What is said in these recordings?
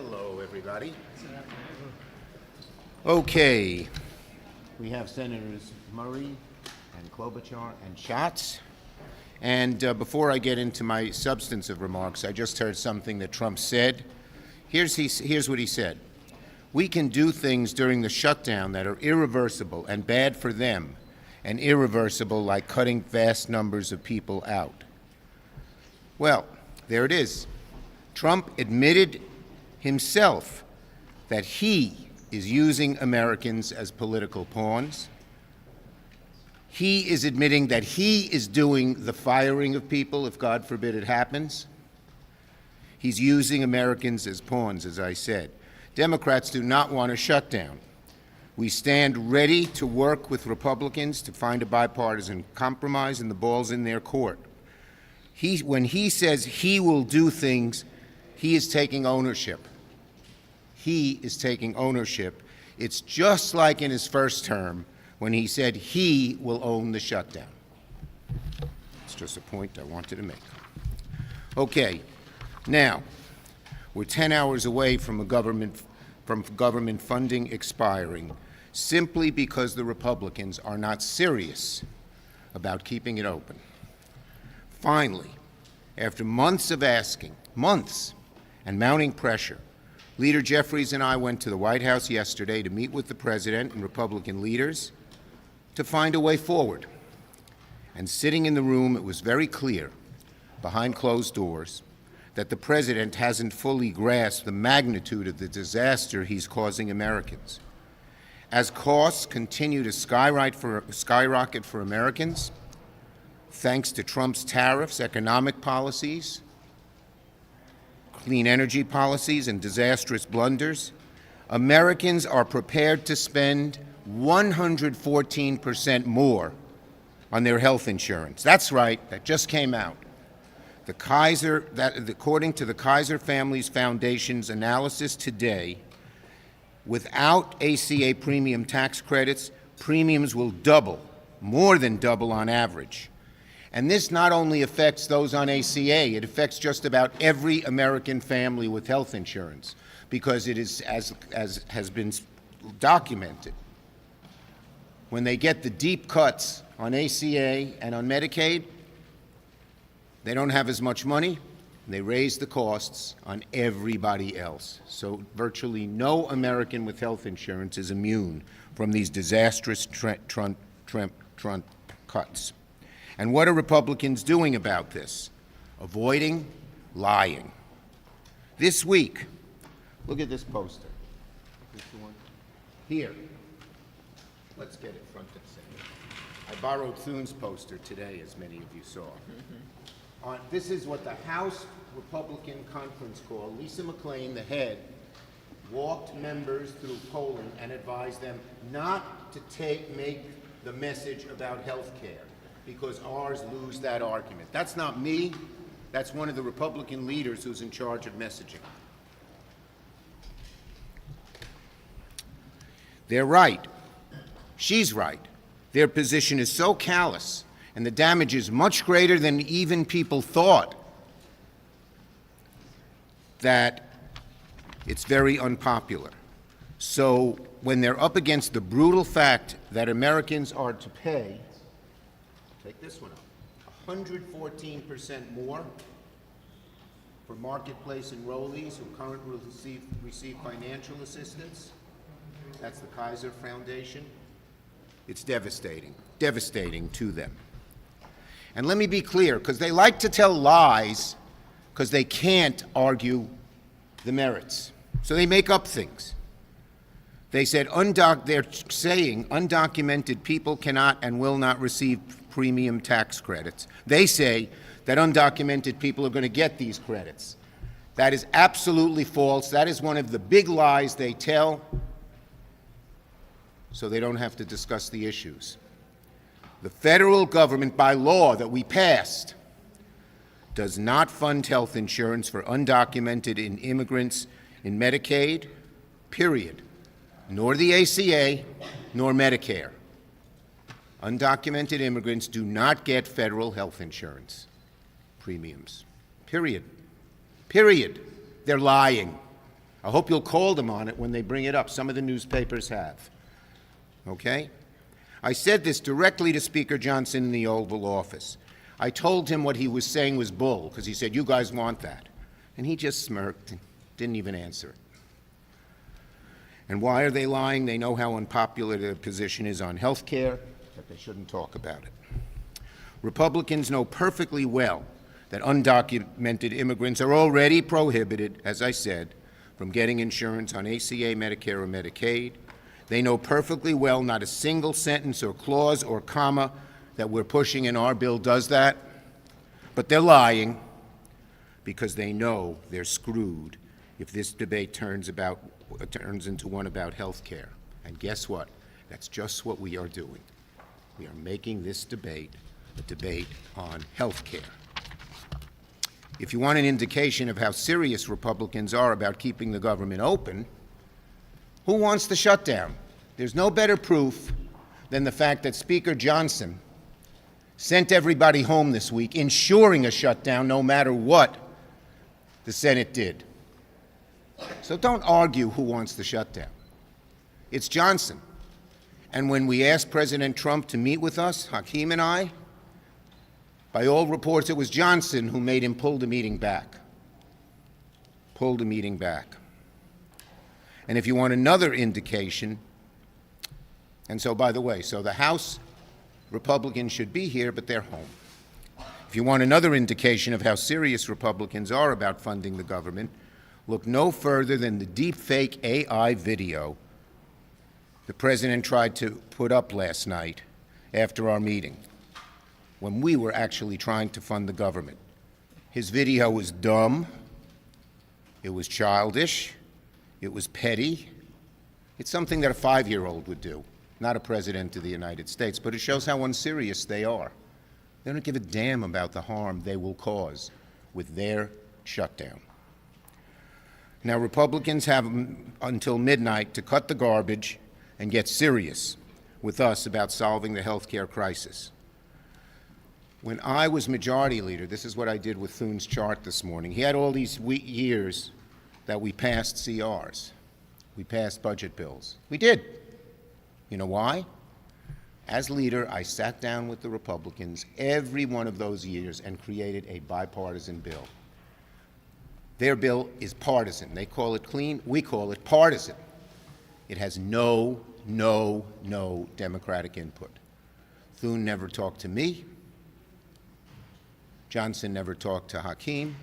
Hello, everybody. Okay, we have Senators Murray and Klobuchar and Schatz. And before I get into my substantive remarks, I just heard something that Trump said. Here's what he said. We can do things during the shutdown that are irreversible and bad for them, and irreversible like cutting vast numbers of people out. Well, there it is. Trump admitted himself that he is using Americans as political pawns. He is admitting that he is doing the firing of people if, God forbid, it happens. He's using Americans as pawns, as I said. Democrats do not want a shutdown. We stand ready to work with Republicans to find a bipartisan compromise, and the ball's in their court. When he says he will do things, he is taking ownership. He is taking ownership. It's just like in his first term when he said he will own the shutdown. It's just a point I wanted to make. Okay, now, we're 10 hours away from government funding expiring simply because the Republicans are not serious about keeping it open. Finally, after months of asking, months, and mounting pressure, Leader Jeffries and I went to the White House yesterday to meet with the President and Republican leaders to find a way forward. And sitting in the room, it was very clear, behind closed doors, that the President hasn't fully grasped the magnitude of the disaster he's causing Americans. As costs continue to skyrocket for Americans, thanks to Trump's tariffs, economic policies, clean energy policies, and disastrous blunders, Americans are prepared to spend 114% more on their health insurance. That's right, that just came out. According to the Kaiser Family Foundation's analysis today, without ACA premium tax credits, premiums will double, more than double on average. And this not only affects those on ACA, it affects just about every American family with health insurance, because it is, as has been documented, when they get the deep cuts on ACA and on Medicaid, they don't have as much money, and they raise the costs on everybody else. So virtually no American with health insurance is immune from these disastrous Trump cuts. And what are Republicans doing about this? Avoiding lying. This week, look at this poster. This one here. Let's get it front and center. I borrowed Thune's poster today, as many of you saw. This is what the House Republican Conference called. Lisa McClain, the head, walked members through polling and advised them not to make the message about health care, because ours lose that argument. That's not me. That's one of the Republican leaders who's in charge of messaging. They're right. She's right. Their position is so callous, and the damage is much greater than even people thought, that it's very unpopular. So when they're up against the brutal fact that Americans are to pay, take this one up, 114% more for marketplace enrollees who currently receive financial assistance. That's the Kaiser Foundation. It's devastating to them. And let me be clear, because they like to tell lies because they can't argue the merits. So they make up things. They're saying undocumented people cannot and will not receive premium tax credits. They say that undocumented people are going to get these credits. That is absolutely false. That is one of the big lies they tell, so they don't have to discuss the issues. The federal government, by law that we passed, does not fund health insurance for undocumented immigrants in Medicaid, period, nor the ACA, nor Medicare. Undocumented immigrants do not get federal health insurance premiums, period. Period. They're lying. I hope you'll call them on it when they bring it up. Some of the newspapers have. Okay? I said this directly to Speaker Johnson in the Oval Office. I told him what he was saying was bull, because he said, you guys want that. And he just smirked and didn't even answer it. And why are they lying? They know how unpopular their position is on health care, that they shouldn't talk about it. Republicans know perfectly well that undocumented immigrants are already prohibited, as I said, from getting insurance on ACA, Medicare, or Medicaid. They know perfectly well not a single sentence or clause or comma that we're pushing in our bill does that, but they're lying because they know they're screwed if this debate turns into one about health care. And guess what? That's just what we are doing. We are making this debate a debate on health care. If you want an indication of how serious Republicans are about keeping the government open, who wants the shutdown? There's no better proof than the fact that Speaker Johnson sent everybody home this week, ensuring a shutdown no matter what the Senate did. So don't argue who wants the shutdown. It's Johnson. And when we asked President Trump to meet with us, Hakeem and I, by all reports, it was Johnson who made him pull the meeting back. Pull the meeting back. And if you want another indication, and so, by the way, so the House Republicans should be here, but they're home. If you want another indication of how serious Republicans are about funding the government, look no further than the deepfake AI video the president tried to put up last night after our meeting, when we were actually trying to fund the government. His video was dumb, it was childish, it was petty. It's something that a 5-year-old would do, not a president of the United States, but it shows how unserious they are. They don't give a damn about the harm they will cause with their shutdown. Now, Republicans have until midnight to cut the garbage and get serious with us about solving the health care crisis. When I was Majority Leader, this is what I did with Thune's chart this morning. He had all these years that we passed CRs. We passed budget bills. We did. You know why? As leader, I sat down with the Republicans every one of those years and created a bipartisan bill. Their bill is partisan. They call it clean. We call it partisan. It has no Democratic input. Thune never talked to me. Johnson never talked to Hakeem.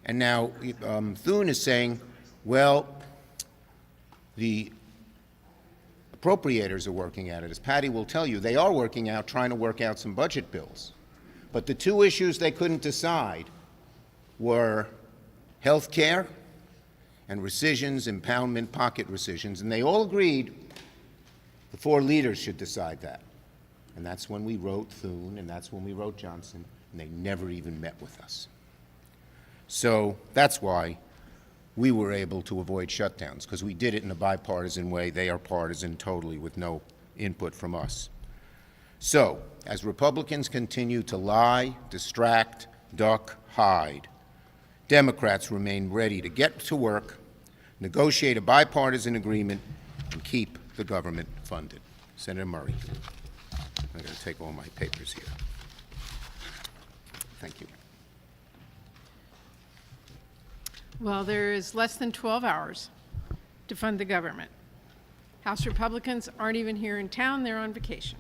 And now Thune is saying, well, the appropriators are working at it. As Patty will tell you, they are trying to work out some budget bills. But the two issues they couldn't decide were health care and rescissions, impoundment, pocket rescissions, and they all agreed the 4 leaders should decide that. And that's when we wrote Thune, and that's when we wrote Johnson, and they never even met with us. So that's why we were able to avoid shutdowns, because we did it in a bipartisan way. They are partisan totally with no input from us. So, as Republicans continue to lie, distract, duck, hide, Democrats remain ready to get to work, negotiate a bipartisan agreement, and keep the government funded. Senator Murray. I'm going to take all my papers here. Thank you. Well, there is less than 12 hours to fund the government. House Republicans aren't even here in town, they're on vacation.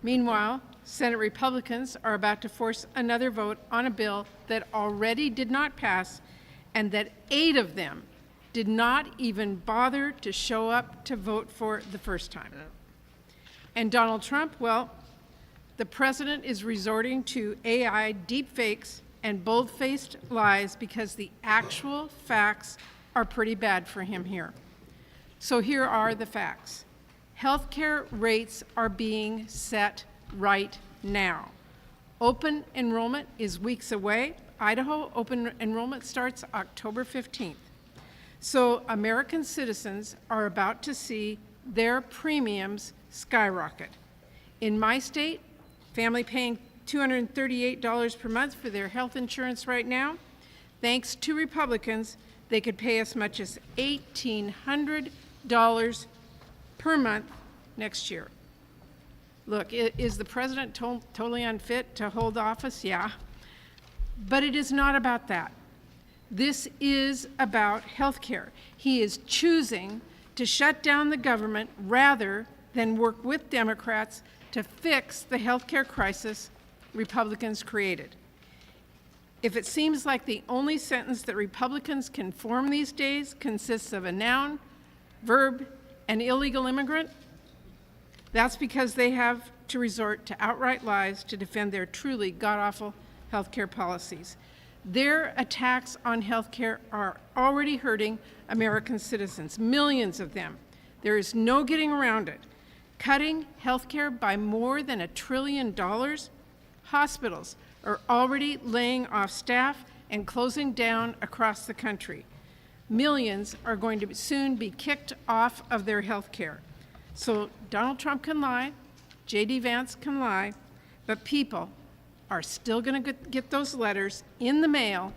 Meanwhile, Senate Republicans are about to force another vote on a bill that already did not pass and that 8 of them did not even bother to show up to vote for the first time. And Donald Trump, well, the president is resorting to AI deepfakes and bold-faced lies because the actual facts are pretty bad for him here. So here are the facts. Healthcare rates are being set right now. Open enrollment is weeks away. Idaho open enrollment starts October 15th. So American citizens are about to see their premiums skyrocket. In my state, family paying $238 per month for their health insurance right now, thanks to Republicans, they could pay as much as $1,800 per month next year. Look, is the president totally unfit to hold office? Yeah. But it is not about that. This is about health care. He is choosing to shut down the government rather than work with Democrats to fix the health care crisis Republicans created. If it seems like the only sentence that Republicans can form these days consists of a noun, verb, and illegal immigrant, that's because they have to resort to outright lies to defend their truly god-awful health care policies. Their attacks on health care are already hurting American citizens, millions of them. There is no getting around it. Cutting health care by more than $1 trillion, hospitals are already laying off staff and closing down across the country. Millions are going to soon be kicked off of their health care. So Donald Trump can lie, J.D. Vance can lie, but people are still going to get those letters in the mail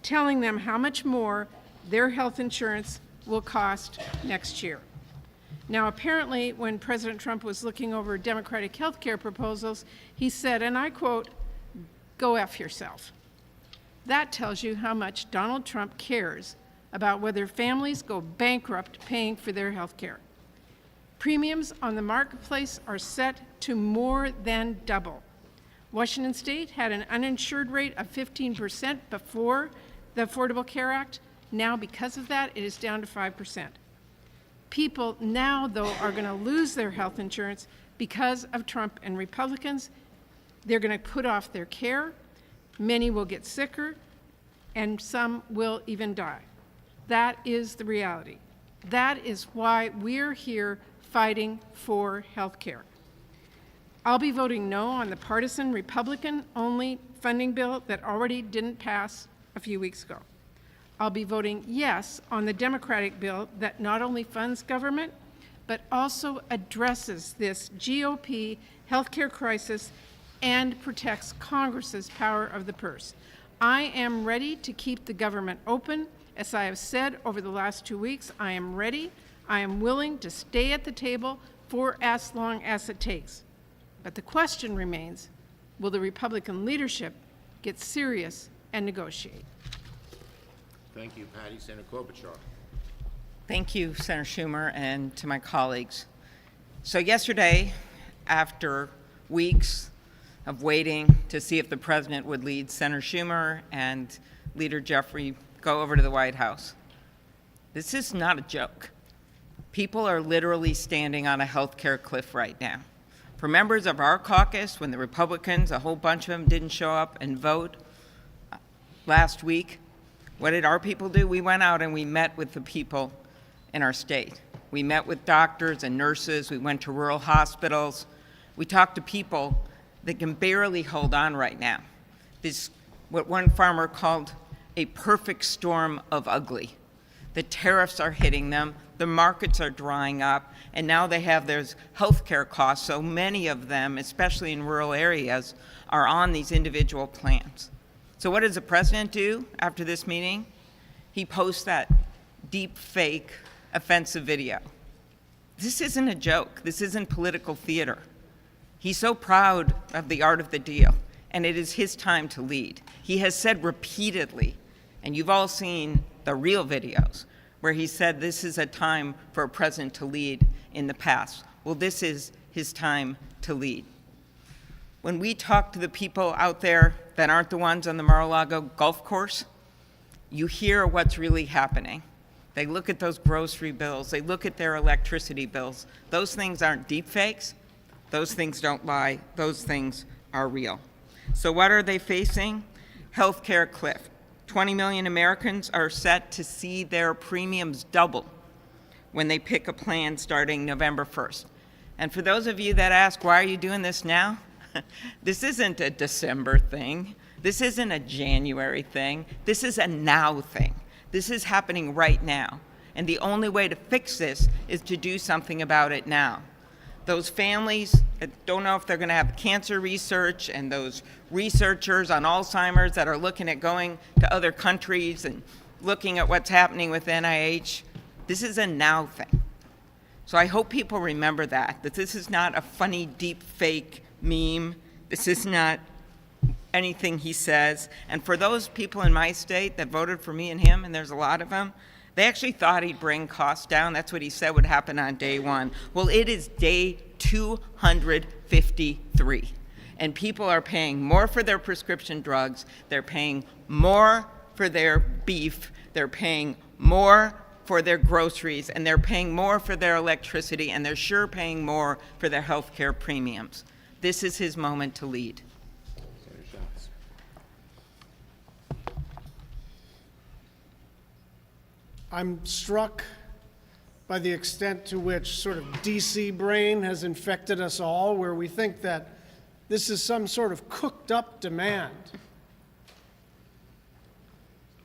telling them how much more their health insurance will cost next year. Now, apparently, when President Trump was looking over Democratic health care proposals, he said, and I quote, "Go F yourself." That tells you how much Donald Trump cares about whether families go bankrupt paying for their health care. Premiums on the marketplace are set to more than double. Washington State had an uninsured rate of 15% before the Affordable Care Act. Now, because of that, it is down to 5%. People now, though, are going to lose their health insurance because of Trump and Republicans. They're going to put off their care. Many will get sicker, and some will even die. That is the reality. That is why we're here fighting for health care. I'll be voting no on the partisan Republican-only funding bill that already didn't pass a few weeks ago. I'll be voting yes on the Democratic bill that not only funds government, but also addresses this GOP healthcare crisis and protects Congress's power of the purse. I am ready to keep the government open. As I have said over the last 2 weeks, I am ready. I am willing to stay at the table for as long as it takes. But the question remains, will the Republican leadership get serious and negotiate? Thank you, Patty. Senator Klobuchar. Thank you, Senator Schumer, and to my colleagues. So yesterday, after weeks of waiting to see if the president would lead Senator Schumer and Leader Jeffrey go over to the White House, this is not a joke. People are literally standing on a healthcare cliff right now. For members of our caucus, when the Republicans, a whole bunch of them, didn't show up and vote last week, what did our people do? We went out and we met with the people in our state. We met with doctors and nurses. We went to rural hospitals. We talked to people that can barely hold on right now. This, what one farmer called a perfect storm of ugly. The tariffs are hitting them, the markets are drying up, and now they have their health care costs. So many of them, especially in rural areas, are on these individual plans. So what does the president do after this meeting? He posts that deep fake offensive video. This isn't a joke. This isn't political theater. He's so proud of the art of the deal, and it is his time to lead. He has said repeatedly, and you've all seen the real videos, where he said this is a time for a president to lead in the past. Well, this is his time to lead. When we talk to the people out there that aren't the ones on the Mar-a-Lago golf course, you hear what's really happening. They look at those grocery bills, they look at their electricity bills. Those things aren't deep fakes. Those things don't lie. Those things are real. So what are they facing? Healthcare cliff. 20 million Americans are set to see their premiums double when they pick a plan starting November 1st. And for those of you that ask, why are you doing this now? This isn't a December thing. This isn't a January thing. This is a now thing. This is happening right now. And the only way to fix this is to do something about it now. Those families that don't know if they're going to have cancer research, and those researchers on Alzheimer's that are looking at going to other countries and looking at what's happening with NIH, this is a now thing. So I hope people remember that this is not a funny deep fake meme. This is not anything he says. And for those people in my state that voted for me and him, and there's a lot of them, they actually thought he'd bring costs down. That's what he said would happen on day one. Well, it is day 253. And people are paying more for their prescription drugs. They're paying more for their beef. They're paying more for their groceries, and they're paying more for their electricity, and they're sure paying more for their health care premiums. This is his moment to lead. I'm struck by the extent to which sort of DC brain has infected us all, where we think that this is some sort of cooked up demand.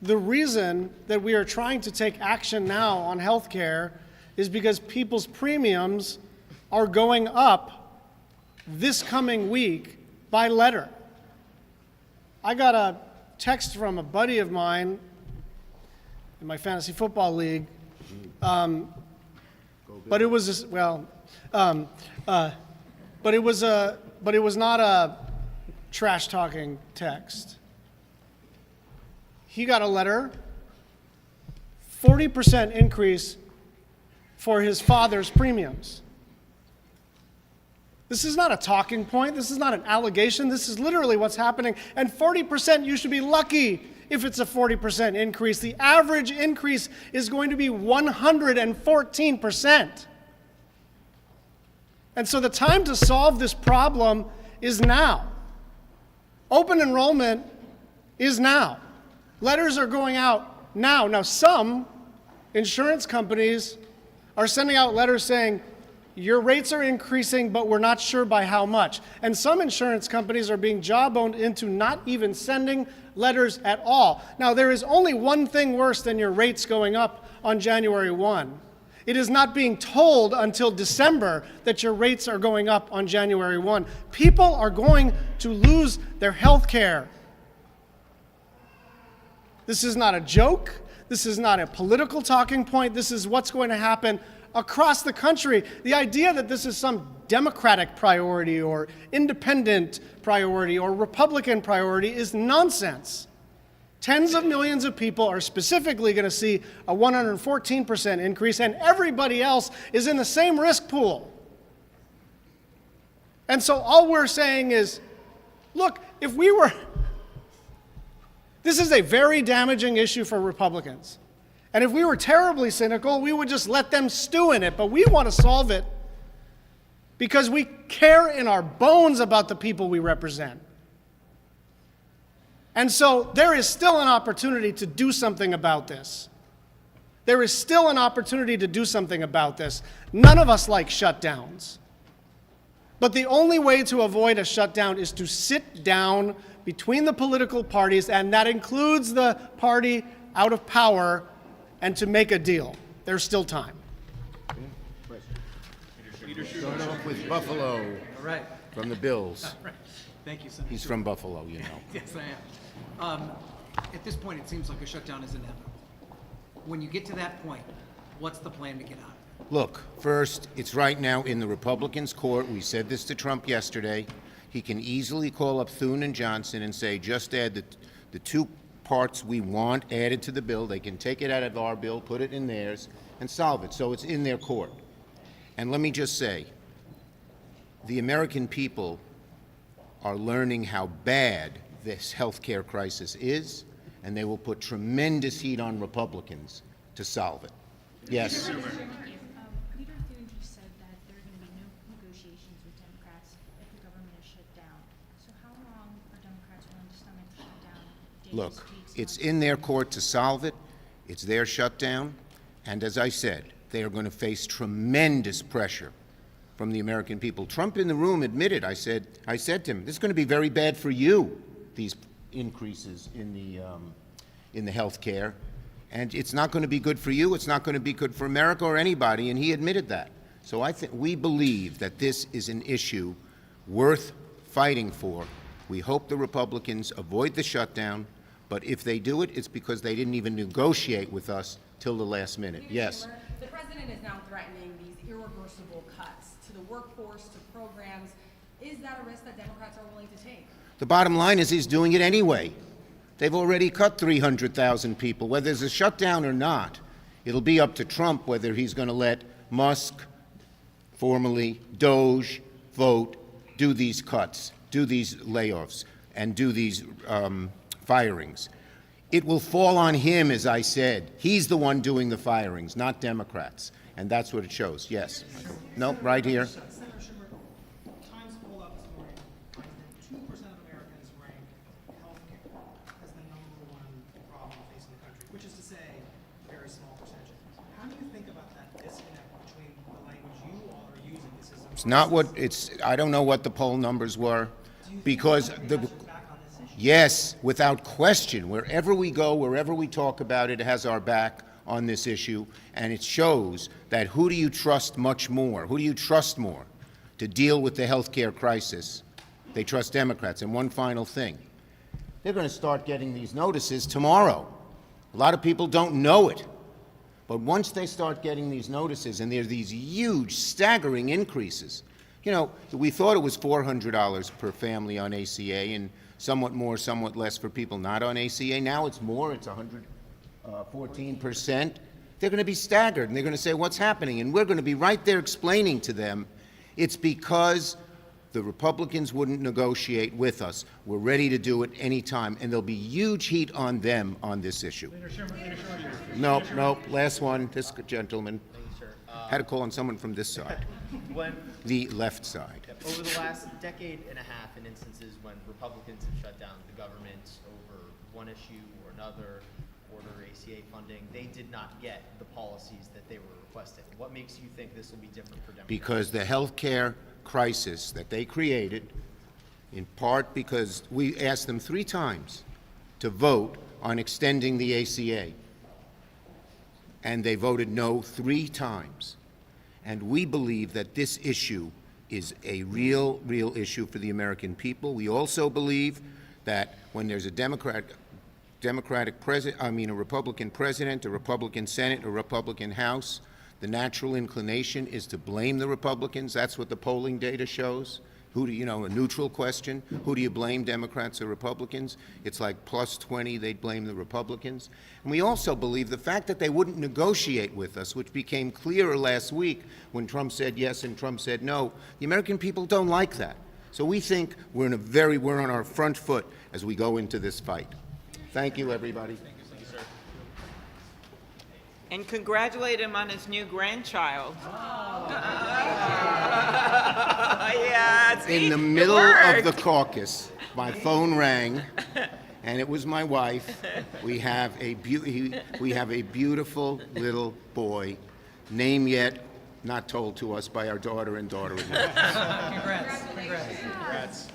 The reason that we are trying to take action now on health care is because people's premiums are going up this coming week by letter. I got a text from a buddy of mine in my fantasy football league, but it was not a trash talking text. He got a letter, 40% increase for his father's premiums. This is not a talking point. This is not an allegation. This is literally what's happening. And 40%, you should be lucky if it's a 40% increase. The average increase is going to be 114%. And so the time to solve this problem is now. Open enrollment is now. Letters are going out now. Now, some insurance companies are sending out letters saying, your rates are increasing, but we're not sure by how much. And some insurance companies are being jawboned into not even sending letters at all. Now, there is only one thing worse than your rates going up on January 1. It is not being told until December that your rates are going up on January 1. People are going to lose their health care. This is not a joke. This is not a political talking point. This is what's going to happen across the country. The idea that this is some Democratic priority or independent priority or Republican priority is nonsense. Tens of millions of people are specifically going to see a 114% increase, and everybody else is in the same risk pool. And so all we're saying is, look, this is a very damaging issue for Republicans. And if we were terribly cynical, we would just let them stew in it. But we want to solve it because we care in our bones about the people we represent. And so there is still an opportunity to do something about this. There is still an opportunity to do something about this. None of us like shutdowns. But the only way to avoid a shutdown is to sit down between the political parties, and that includes the party out of power, and to make a deal. There's still time. Start off with Buffalo. All right. From the Bills. All right. Thank you, Senator. He's from Buffalo, you know. Yes, I am. At this point, it seems like a shutdown is inevitable. When you get to that point, what's the plan to get out of it? Look, first, it's right now in the Republicans' court. We said this to Trump yesterday. He can easily call up Thune and Johnson and say, just add the two parts we want added to the bill. They can take it out of our bill, put it in theirs, and solve it. So it's in their court. And let me just say, the American people are learning how bad this health care crisis is, and they will put tremendous heat on Republicans to solve it. Yes? Leader Thune just said that there are going to be no negotiations with Democrats if the government is shut down. So how long are Democrats willing to stomach the shutdown? Days, Look, weeks, it's months? in their court to solve it. It's their shutdown. And as I said, they are going to face tremendous pressure from the American people. Trump in the room admitted, I said to him, this is going to be very bad for you, these increases in the health care. And it's not going to be good for you. It's not going to be good for America or anybody. And he admitted that. So I think we believe that this is an issue worth fighting for. We hope the Republicans avoid the shutdown. But if they do it, it's because they didn't even negotiate with us till the last minute. Leader Yes. Schumer, the president is now threatening these irreversible cuts to the workforce, to programs. Is that a risk that Democrats are willing to take? The bottom line is he's doing it anyway. They've already cut 300,000 people. Whether there's a shutdown or not, it'll be up to Trump whether he's going to let Musk, formerly Doge, vote, do these cuts, do these layoffs, and do these firings. It will fall on him, as I said. He's the one doing the firings, not Democrats. And that's what it shows. Yes. No, right here. Senator Schumer, Times poll out this morning finds that 2% of Americans rank healthcare as the #1 problem facing the country, which is to say, a very small percentage. How do you think about that disconnect between the language you all are using? This is It's not what it's, I don't know what the poll numbers were, because the, yes, without question, wherever we go, wherever we talk about it, it has our back on this issue, and it shows that who do you trust much more? Who do you trust more to deal with the health care crisis? They trust Democrats. And one final thing, they're going to start getting these notices tomorrow. A lot of people don't know it. But once they start getting these notices, and there's these huge, staggering increases, you know, we thought it was $400 per family on ACA, and somewhat more, somewhat less for people not on ACA. Now it's more, it's 114%. They're going to be staggered, and they're going to say, what's happening? And we're going to be right there explaining to them, it's because the Republicans wouldn't negotiate with us. We're ready to do it any time, and there'll be huge heat on them on this issue. Nope, last one, this gentleman. Had to call on someone from this side, the left side. Over the last decade and a half, in instances when Republicans have shut down the government over one issue or another, order ACA funding, they did not get the policies that they were requesting. What makes you think this will be different for Democrats? Because the health care crisis that they created, in part because we asked them 3 times to vote on extending the ACA, and they voted no 3 times. And we believe that this issue is a real issue for the American people. We also believe that when there's a a Republican president, a Republican Senate, a Republican House, the natural inclination is to blame the Republicans. That's what the polling data shows. Who do you know, a neutral question, who do you blame, Democrats or Republicans? It's like +20, they'd blame the Republicans. And we also believe the fact that they wouldn't negotiate with us, which became clearer last week when Trump said yes and Trump said no, the American people don't like that. So we think we're on our front foot as we go into this fight. Thank you, everybody. And congratulate him on his new grandchild. Yes, In the middle of the caucus, my phone rang, and it was my wife. We have a beautiful little boy, name yet not told to us by our daughter and daughter-in-law. Congrats.